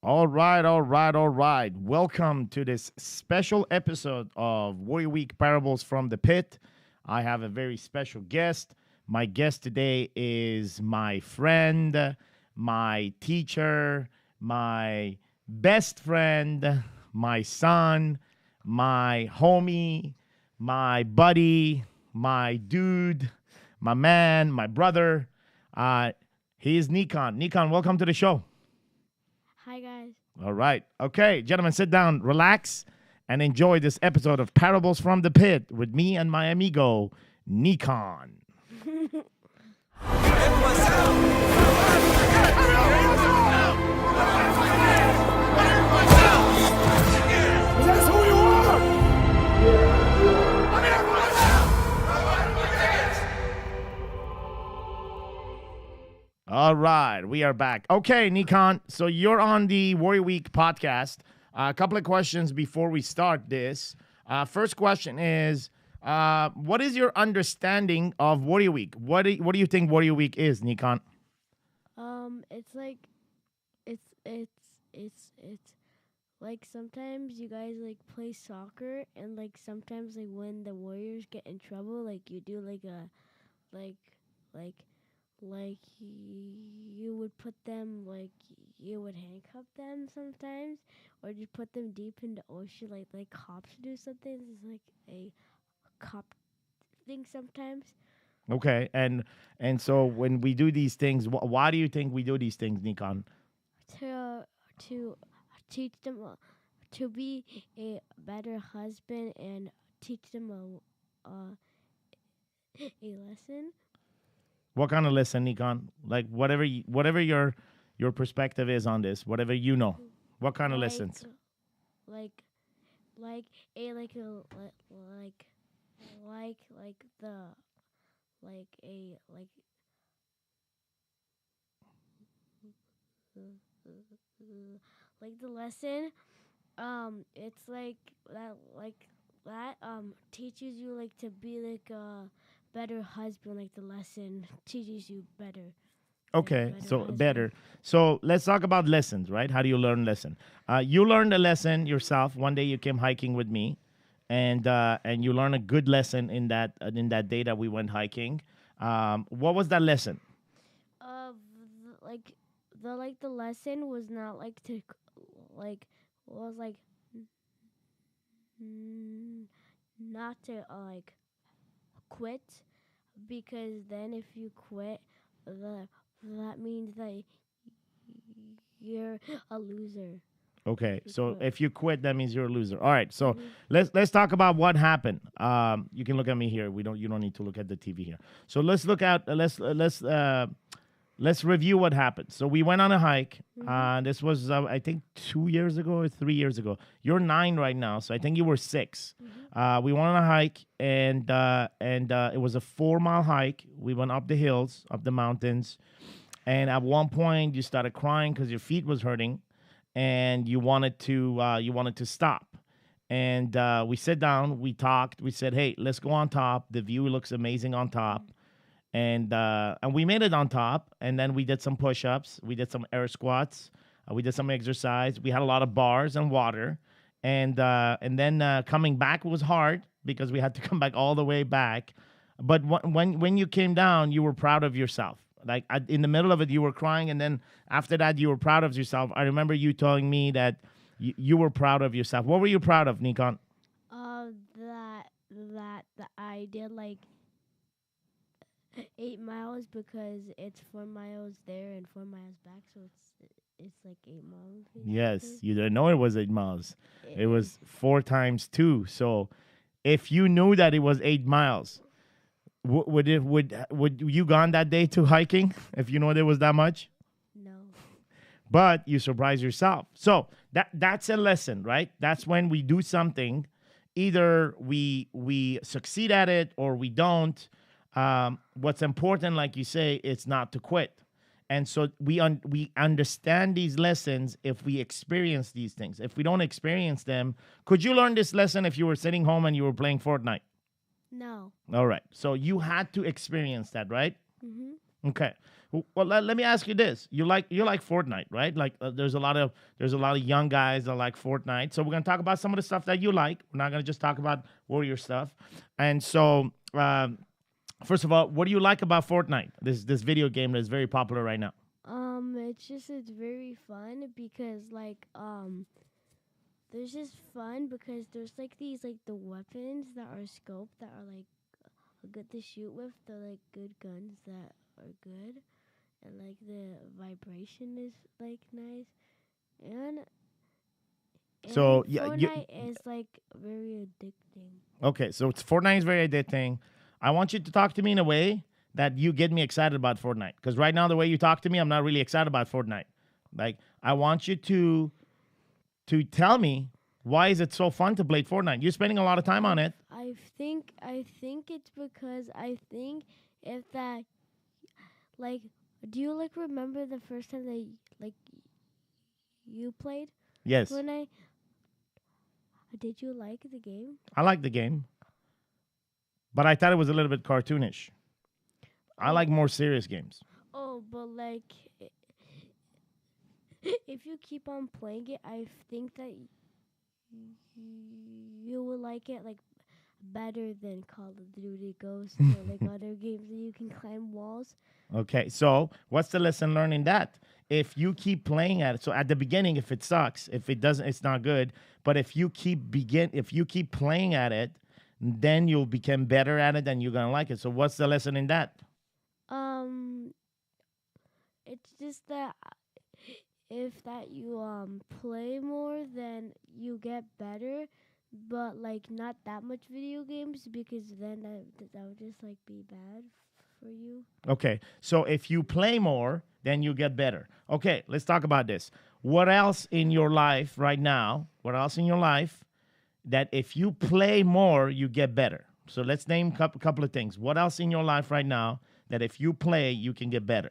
All right, all right, all right. Welcome to this special episode of Warrior Week Parables from the Pit. I have a very special guest. My guest today is my friend, my teacher, my best friend, my son, my homie, my buddy, my dude, my man, my brother. Uh, he is Nikon. Nikon, welcome to the show. Hi, guys. All right. Okay, gentlemen, sit down, relax, and enjoy this episode of Parables from the Pit with me and my amigo, Nikon. That's who you are! All right, we are back. Okay, Nikon, so you're on the Warrior Week podcast. A couple of questions before we start this. First question is, what is your understanding of Warrior Week? What do you think Warrior Week is, Nikon? It's like, it's like sometimes you guys like play soccer, and like sometimes like when the Warriors get in trouble, like you do like a, like you would put them like you would handcuff them sometimes, or you put them deep in the ocean like cops do something. It's like a cop thing sometimes. Okay, and so when we do these things, why do you think we do these things, Nikon? To teach them to be a better husband and teach them a lesson. What kind of lesson, Nikon? Like whatever your perspective is on this, whatever you know. What kind of lessons? Like a like a like the like a like like the lesson. It's like that teaches you like to be like a better husband. Like the lesson teaches you better. Okay, so husband. better. So let's talk about lessons, right? How do you learn lesson? You learned a lesson yourself. One day you came hiking with me, and you learned a good lesson in that day that we went hiking. What was that lesson? The lesson was not like to was like not to quit, because then if you quit, that means that you're a loser. Okay, so quit. if you quit, that means you're a loser. All right, so let's talk about what happened. You can look at me here. You don't need to look at the TV here. So let's look at let's review what happened. So we went on a hike. This was I think 2 years ago or 3 years ago. You're 9 right now, so I think you were 6. We went on a hike, and it was a 4-mile hike. We went up the hills, up the mountains, and at one point you started crying because your feet was hurting, and you wanted to stop. And we sat down, we talked, we said, hey, let's go on top. The view looks amazing on top. And we made it on top, and then we did some push-ups, we did some air squats, we did some exercise. We had a lot of bars and water, and then coming back was hard because we had to come back all the way back. But when you came down, you were proud of yourself. Like in the middle of it, you were crying, and then after that, you were proud of yourself. I remember you telling me that you were proud of yourself. What were you proud of, Nikon? That I did like 8 miles, because it's 4 miles there and 4 miles back, so it's like 8 miles. Yes, you didn't know it was 8 miles. It was 4 times 2. So if you knew that it was 8 miles, would you gone that day to hiking if you know there was that much? No. But you surprise yourself. So that's a lesson, right? That's when we do something, either we succeed at it or we don't. What's important, like you say, it's not to quit. And so we understand these lessons if we experience these things. If we don't experience them, could you learn this lesson if you were sitting home and you were playing Fortnite? No. All right. So you had to experience that, right? Mm-hmm. Okay. Well, let me ask you this: you like Fortnite, right? Like, there's a lot of young guys that like Fortnite. So we're gonna talk about some of the stuff that you like. We're not gonna just talk about warrior stuff. And so, first of all, what do you like about Fortnite? This video game that is very popular right now. It's very fun because there's just fun because there's like these like the weapons that are scoped that are like good to shoot with. They're like good guns that are good, and like the vibration is like nice, and So yeah, Fortnite is like very addicting. okay. So Fortnite is very addicting. I want you to talk to me in a way that you get me excited about Fortnite. Because right now, the way you talk to me, I'm not really excited about Fortnite. Like, I want you to tell me why is it so fun to play Fortnite. You're spending a lot of time on it. I think it's because I think if that like do you like remember the first time that like you played Yes, Fortnite? Did you like the game? I like the game, but I thought it was a little bit cartoonish. I like more serious games. Oh, but like if you keep on playing it, I think that you will like it like better than Call of Duty Ghosts or like other games that you can climb walls. Okay, so what's the lesson learned in that? If you keep playing at it, so at the beginning, if it sucks, if it doesn't, it's not good. But if you keep playing at it, then you'll become better at it, and you're gonna like it. So what's the lesson in that? It's just that if that you play more, then you get better, but like not that much video games because then that would just like be bad for you. Okay, so if you play more, then you get better. Okay, let's talk about this. What else in your life right now? What else in your life that if you play more, you get better? So let's name a couple of things. What else in your life right now that if you play, you can get better?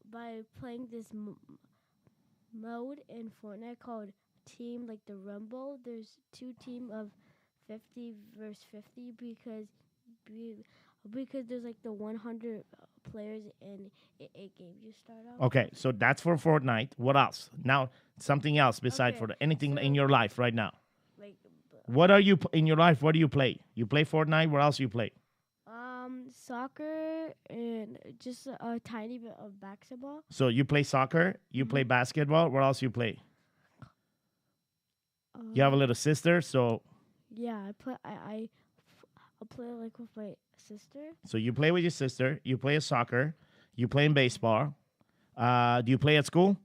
By playing this mode in Fortnite called Team like the Rumble. There's two team of 50 versus 50 because there's like the 100 players in a game you start off. Okay, so that's for Fortnite. What else? Now, something else besides Okay, Fortnite. Anything so in your life right now? Like What are you in your life? What do you play? You play Fortnite. What else you play? soccer and just a tiny bit of basketball. So you play soccer. You play basketball. What else you play? You have a little sister, so Yeah, I play like with my sister. so you play with your sister. You play soccer. You play in baseball. Do you play at school?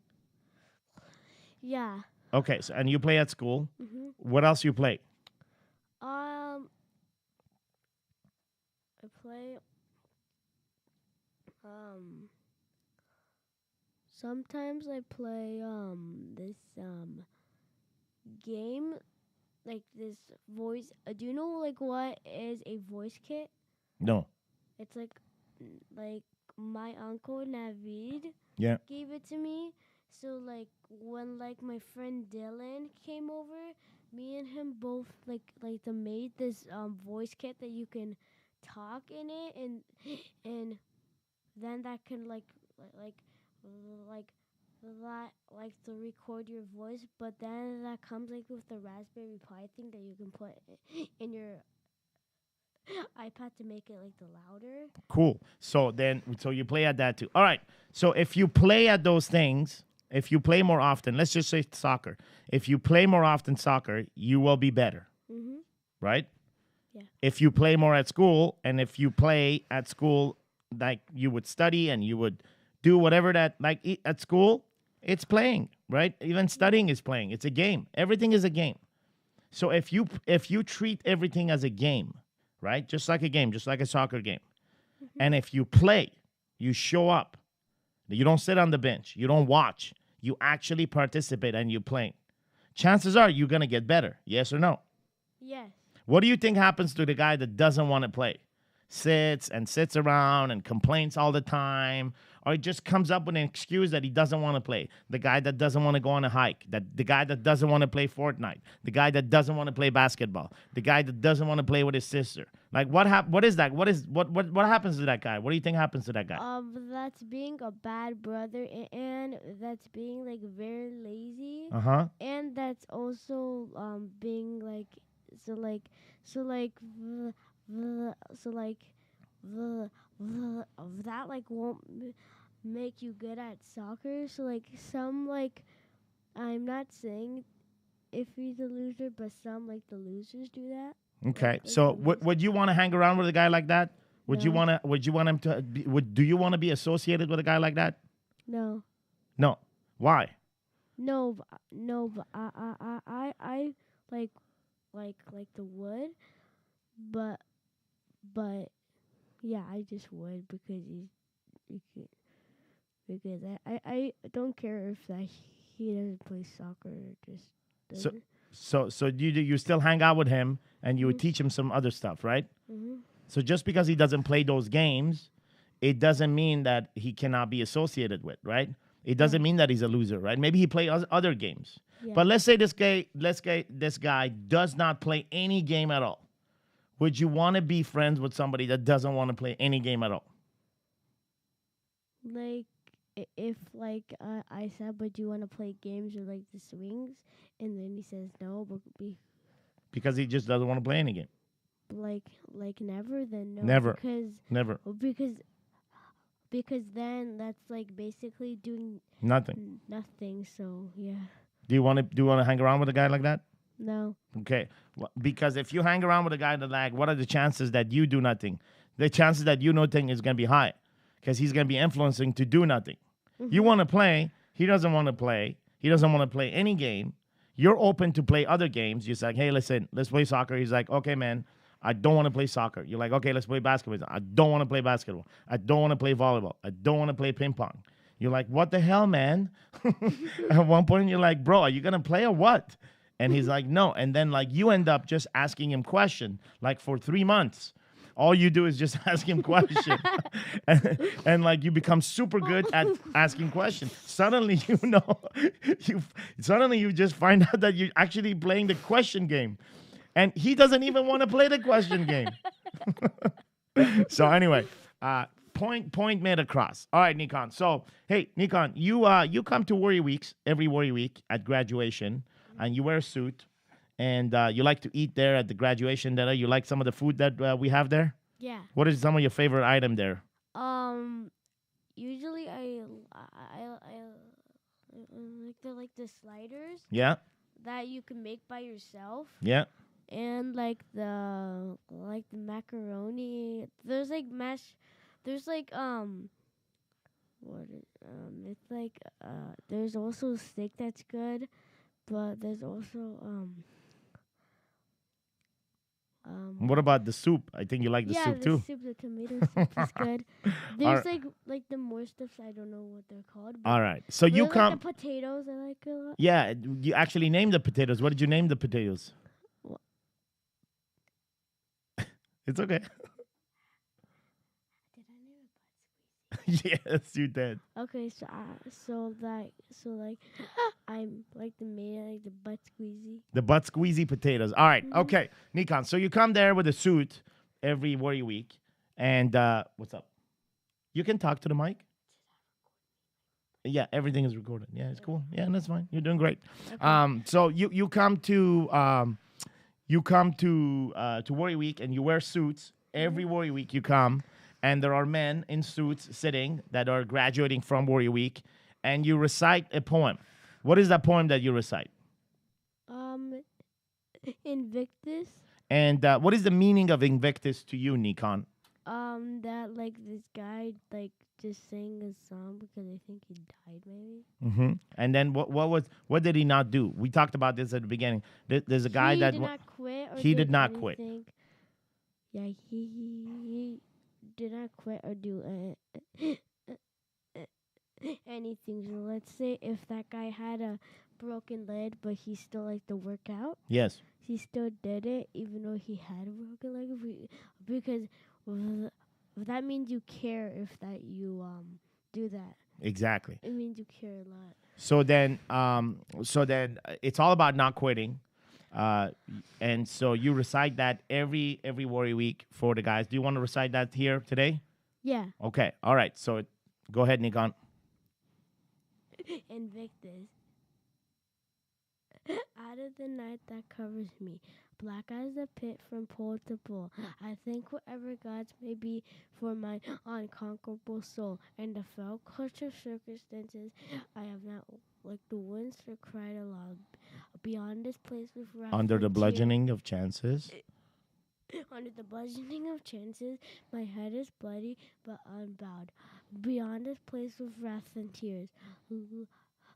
Yeah. Okay, so and you play at school. Mhm. What else you play? I play sometimes I play this game like this voice do you know like what is a voice kit? No. It's like my uncle Navid Yeah. gave it to me. So like when like my friend Dylan came over, me and him both like made this voice kit that you can talk in it and then that can like like to record your voice, but then that comes like with the Raspberry Pi thing that you can put in your iPad to make it like the louder. Cool. So you play at that too. All right. So if you play at those things, if you play more often, let's just say soccer. If you play more often soccer, you will be better. Mhm. Right? Yeah. If you play more at school, and if you play at school like you would study and you would do whatever that like at school, it's playing, right? Even studying is playing. It's a game. Everything is a game. So if you treat everything as a game, right? Just like a game, just like a soccer game. Mm-hmm. And if you play, you show up. You don't sit on the bench. You don't watch. You actually participate and you play. Chances are you're going to get better. Yes or no? Yes. What do you think happens to the guy that doesn't want to play? sits and sits around and complains all the time, or he just comes up with an excuse that he doesn't want to play. The guy that doesn't want to go on a hike, the guy that doesn't want to play Fortnite, the guy that doesn't want to play basketball, the guy that doesn't want to play with his sister. Like what is that? What happens to that guy? What do you think happens to that guy? That's being a bad brother, and that's being like very lazy, and that's also being like so like so like v- so like that like won't make you good at soccer. So like some like I'm not saying if he's a loser, but some like the losers do that. Okay, so would you want to hang around with a guy like that? Would you want to? Would you want him to? Do you want to be associated with a guy like that? No. No. Why? No, but I like the wood, but yeah, I just would because because I don't care if that he doesn't play soccer or just doesn't. So you still hang out with him and you would teach him some other stuff, right? Mm-hmm. So just because he doesn't play those games, it doesn't mean that he cannot be associated with, right? It doesn't mean that he's a loser, right? Maybe he plays other games. Yeah. But let's say this guy does not play any game at all. Would you want to be friends with somebody that doesn't want to play any game at all? Like if like I said, but do you want to play games or like the swings, and then he says no, but because he just doesn't want to play any game. Like never, then no. Never. Never. Because then that's like basically doing nothing. Nothing. So yeah. Do you want to hang around with a guy like that? No. Okay. Well, because if you hang around with a guy that like, what are the chances that you do nothing? The chances that you nothing is going to be high, because he's going to be influencing to do nothing. Mm-hmm. You want to play. He doesn't want to play. He doesn't want to play any game. You're open to play other games. You're like, hey, listen, let's play soccer. He's like, okay, man. I don't want to play soccer. You're like, okay, let's play basketball. I don't want to play basketball. I don't want to play volleyball. I don't want to play ping pong. You're like, what the hell, man? At one point, you're like, bro, are you going to play or what? And he's like, no. And then, like, you end up just asking him questions, like, for 3 months. All you do is just ask him questions. and, like, you become super good at asking questions. Suddenly, you just find out that you're actually playing the question game. And he doesn't even want to play the question game. So anyway, point made across. All right, Nikon. So, hey, Nikon, you come to Warrior Weeks every Warrior Week at graduation, and you wear a suit, and you like to eat there at the graduation dinner. You like some of the food that we have there? Yeah. What is some of your favorite item there? Usually I like the sliders. Yeah. That you can make by yourself. Yeah. And like the macaroni. There's like mash. There's like it's like there's also steak that's good, but there's also what about the soup? I think you like the soup too. Yeah, the tomato soup is good. There's like the more stuffs, I don't know what they're called. All right, so you come. Like the potatoes I like a lot. Yeah, you actually named the potatoes. What did you name the potatoes? It's okay. Did I name it butt squeezy? Yes, you did. Okay, so I'm like the butt squeezy. The butt squeezy potatoes. All right, okay, Nikon. So you come there with a suit every Warrior Week, and what's up? You can talk to the mic. Yeah, everything is recorded. Yeah, it's cool. Yeah, that's fine. You're doing great. Okay. So you come to. You come to Warrior Week and you wear suits. Every Warrior Week you come, and there are men in suits sitting that are graduating from Warrior Week, and you recite a poem. What is that poem that you recite? Invictus. And what is the meaning of Invictus to you, Nikon? That like this guy like just sang a song because I think he died maybe. Mm-hmm. And then what did he not do? We talked about this at the beginning. There's a guy that did not quit. Or he did not anything. Quit. Yeah, he did not quit or do anything. So let's say if that guy had a broken leg, but he still liked to work out. Yes. He still did it even though he had a broken leg because that means you care if that you do that. Exactly. It means you care a lot. So then it's all about not quitting. And so you recite that every Warrior Week for the guys. Do you want to recite that here today? Yeah. Okay. All right. So go ahead, Nikon. Invictus. Out of the night that covers me, black as the pit from pole to pole, I think whatever gods may be for my unconquerable soul. And the fell clutch of circumstances, I have not like the winds or cried aloud. Beyond this place with wrath Under the and bludgeoning of chances. under the bludgeoning of chances, my head is bloody but unbowed. Beyond this place with wrath and tears,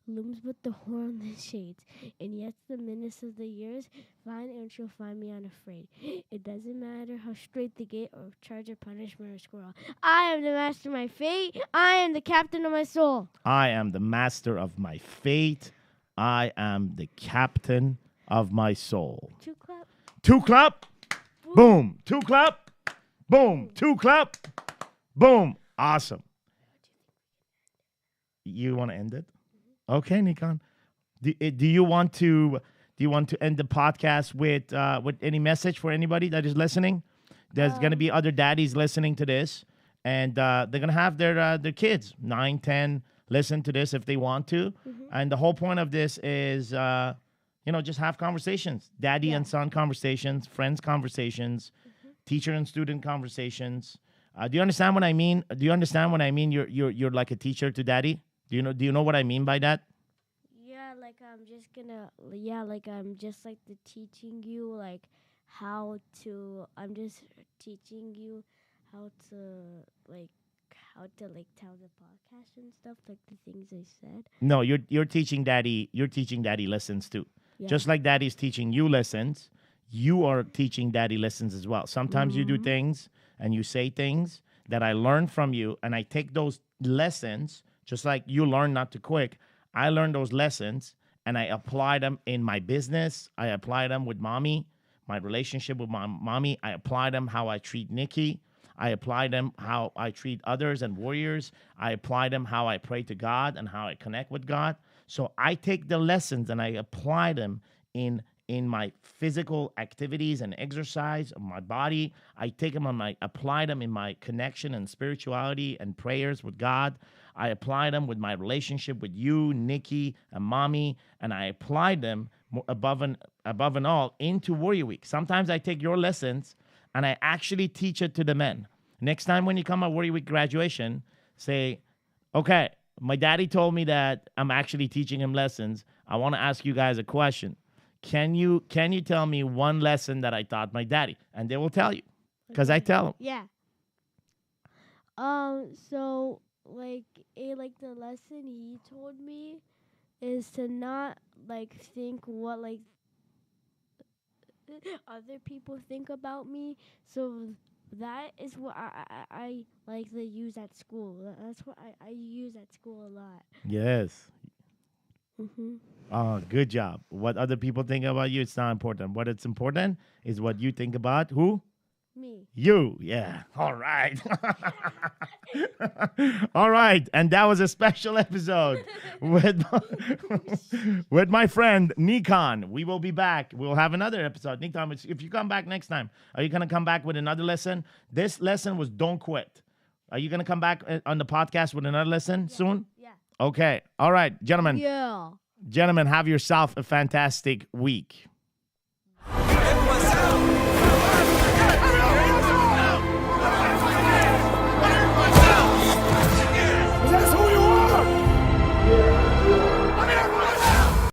looms but the horn that shades. And yet the menace of the years, find and she'll find me unafraid. It doesn't matter how straight the gate or charge of punishment or squirrel. I am the master of my fate. I am the captain of my soul. I am the master of my fate. I am the captain of my soul. Two clap. Two clap. Boom. Two clap. Boom. Two clap. Boom. Awesome. You want to end it? Okay, Nikon. Do you want to end the podcast with any message for anybody that is listening? There's gonna be other daddies listening to this, and they're gonna have their kids 9, 10 listen to this if they want to. And the whole point of this is just have conversations, daddy and son conversations, friends conversations, teacher and student conversations. Do you understand what I mean? Do you understand what I mean? You're like a teacher to daddy. Do you know what I mean by that? Yeah, like I'm just like the teaching you like how to. I'm just teaching you how to tell the podcast and stuff, like the things I said. No, you're teaching daddy. You're teaching daddy lessons too. Yeah. Just like daddy's teaching you lessons, you are teaching daddy lessons as well. Sometimes you do things and you say things that I learned from you, and I take those lessons. Just like you learn not to quit, I learned those lessons and I apply them in my business. I apply them with mommy, my relationship with my mommy. I apply them how I treat Nikki. I apply them how I treat others and warriors. I apply them how I pray to God and how I connect with God. So I take the lessons and I apply them in my physical activities and exercise of my body. I take them apply them in my connection and spirituality and prayers with God. I apply them with my relationship with you, Nikki, and mommy, and I apply them above and all into Warrior Week. Sometimes I take your lessons and I actually teach it to the men. Next time when you come at Warrior Week graduation, say, okay, my daddy told me that I'm actually teaching him lessons. I want to ask you guys a question. Can you tell me one lesson that I taught my daddy? And they will tell you, because I tell them. Yeah. So like the lesson he told me is to not like think what like other people think about me. So that is what I like to use at school. That's what I use at school a lot. Yes. Mm-hmm. Oh, good job. What other people think about you, it's not important. What it's important is what you think about who? Me. You. Yeah. All right. All right. And that was a special episode with my friend Nikon. We will be back. We'll have another episode. Nikon, if you come back next time, are you going to come back with another lesson? This lesson was don't quit. Are you going to come back on the podcast with another lesson soon? Yeah. Okay. All right, gentlemen. Yeah. Gentlemen, have yourself a fantastic week. It was out.